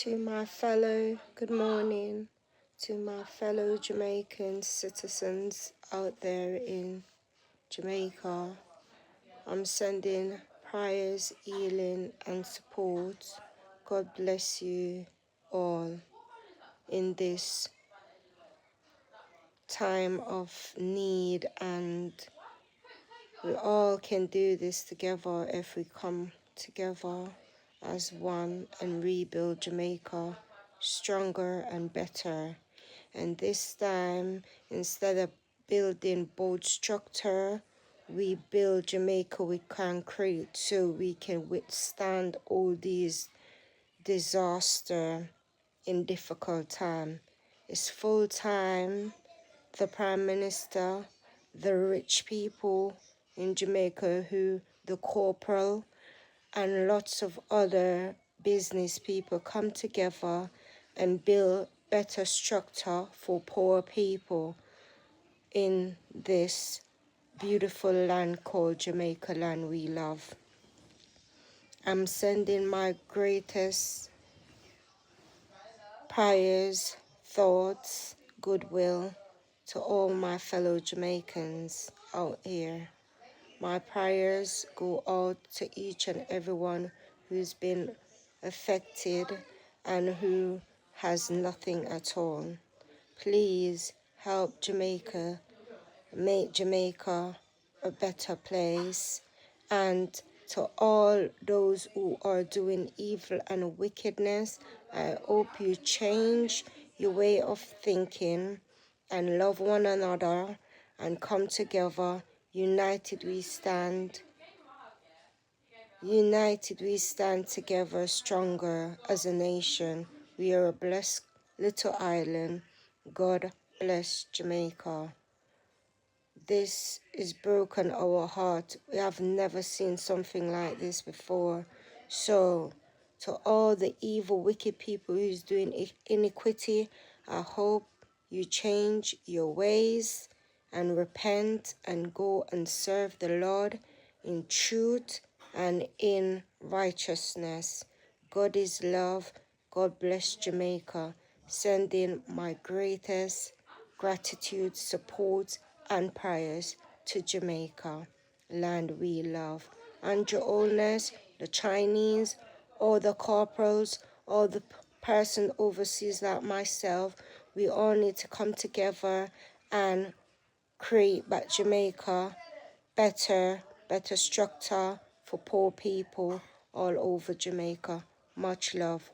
Good morning to my fellow Jamaican citizens out there in Jamaica. I'm sending prayers, healing, and support. God bless you all in this time of need, and we all can do this together if we come together as one and rebuild Jamaica stronger and better. And this time, instead of building bold structure, we build Jamaica with concrete so we can withstand all these disaster in difficult time. It's full time the Prime Minister, the rich people in Jamaica, the corporal, and lots of other business people come together and build better structure for poor people in this beautiful land called Jamaica land we love. I'm sending my greatest prayers, thoughts, goodwill to all my fellow Jamaicans out here. My prayers go out to each and everyone who's been affected and who has nothing at all. Please help Jamaica, make Jamaica a better place. And to all those who are doing evil and wickedness, I hope you change your way of thinking and love one another and come together. United we stand. United we stand together stronger as a nation. We are a blessed little island. God bless Jamaica. This is broken our heart. We have never seen something like this before. So, to all the evil, wicked people who's doing iniquity, I hope you change your ways and repent and go and serve the Lord in truth and in righteousness. God is love. God bless Jamaica. Sending my greatest gratitude, support, and prayers to Jamaica, land we love. And your owners, the Chinese, all the corporals, all the person overseas like myself, we all need to come together and create back Jamaica better structure for poor people all over Jamaica. Much love.